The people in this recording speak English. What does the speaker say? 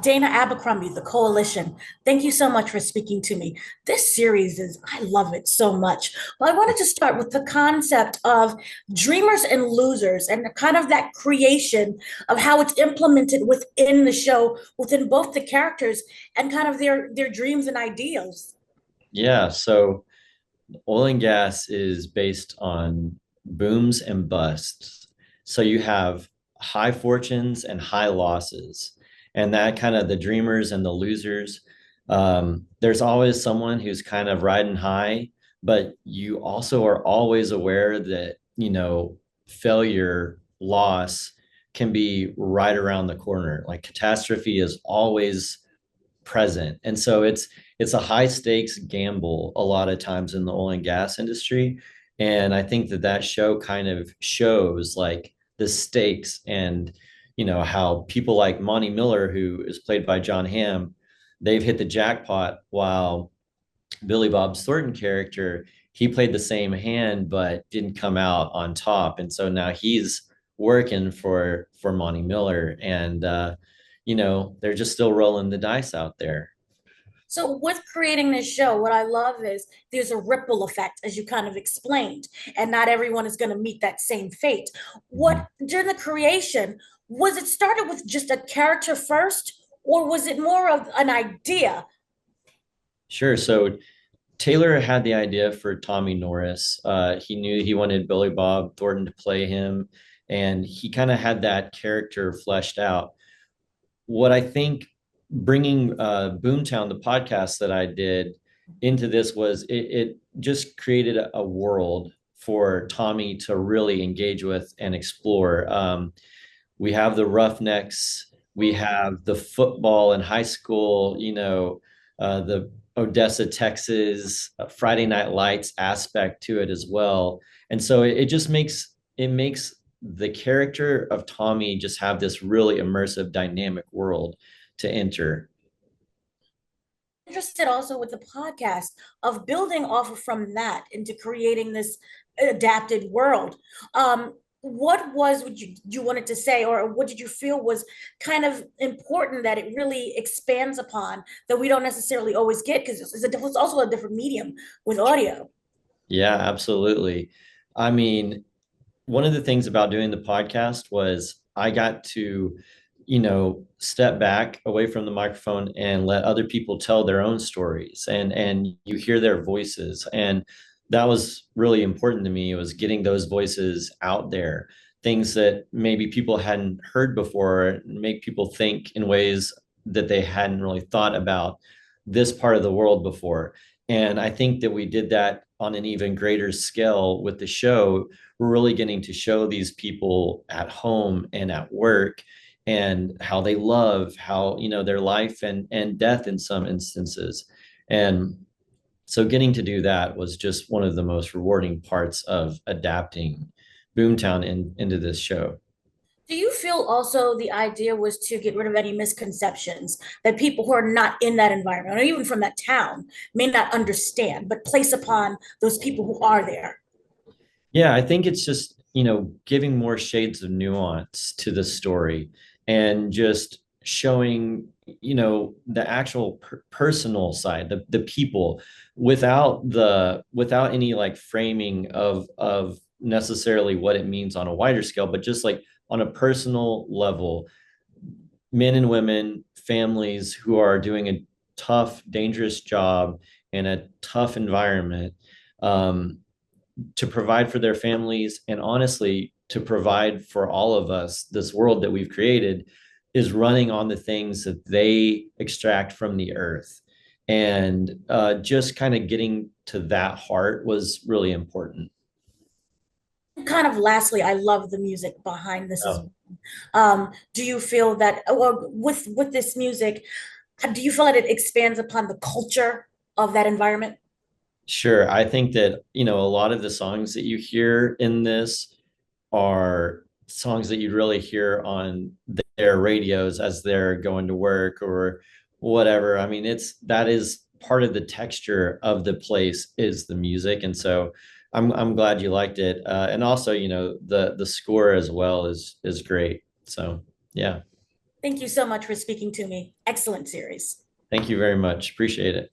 Dana Abercrombie, The Koalition. Thank you so much for speaking to me. This series I love it so much. Well, I wanted to start with the concept of dreamers and losers and kind of that creation of how it's implemented within the show, within both the characters and kind of their dreams and ideals. Yeah, so oil and gas is based on booms and busts. So you have high fortunes and high losses, and that kind of the dreamers and the losers. There's always someone who's kind of riding high, but you also are always aware that, failure, loss can be right around the corner. Like catastrophe is always present. And so it's a high stakes gamble a lot of times in the oil and gas industry. And I think that that show kind of shows like the stakes and how people like Monty Miller, who is played by John Hamm, they've hit the jackpot, while Billy Bob Thornton character, he played the same hand but didn't come out on top. And so now he's working for Monty Miller, and they're just still rolling the dice out there. So, with creating this show, what I love is there's a ripple effect, as you kind of explained, and not everyone is going to meet that same fate. Mhm. What during the creation was it started with just a character first, or was it more of an idea? Sure. So Taylor had the idea for Tommy Norris. He knew he wanted Billy Bob Thornton to play him, and he kind of had that character fleshed out. What I think bringing Boomtown, the podcast that I did, into this was it just created a world for Tommy to really engage with and explore. We have the Roughnecks, we have the football in high school, the Odessa, Texas, Friday Night Lights aspect to it as well. And so it just makes the character of Tommy just have this really immersive, dynamic world to enter. Interested also with the podcast of building off of from that into creating this adapted world. What was what you wanted to say, or what did you feel was kind of important that it really expands upon that we don't necessarily always get because it's also a different medium with audio. Yeah, absolutely. I mean, one of the things about doing the podcast was I got to, step back away from the microphone and let other people tell their own stories, and you hear their voices. And that was really important to me. It was getting those voices out there, things that maybe people hadn't heard before, make people think in ways that they hadn't really thought about this part of the world before. And I think that we did that on an even greater scale with the show. We're really getting to show these people at home and at work, and how they love, how their life and death in some instances. And so getting to do that was just one of the most rewarding parts of adapting Boomtown into this show. Do you feel also the idea was to get rid of any misconceptions that people who are not in that environment or even from that town may not understand, but place upon those people who are there? Yeah, I think it's just, giving more shades of nuance to the story, and just showing, the actual personal side, the people, without any like framing of necessarily what it means on a wider scale, but just like on a personal level, men and women, families who are doing a tough, dangerous job in a tough environment. To provide for their families, and honestly to provide for all of us. This world that we've created is running on the things that they extract from the earth, and just kind of getting to that heart was really important. Kind of lastly, I love the music behind this as Oh, well. Do you feel that or with this music, do you feel that it expands upon the culture of that environment? sure. I think that, a lot of the songs that you hear in this are songs that you'd really hear on their radios as they're going to work or whatever. I mean, it's that is part of the texture of the place is the music. And so I'm glad you liked it. And also, the score as well is great. So yeah. Thank you so much for speaking to me. Excellent series. Thank you very much. Appreciate it.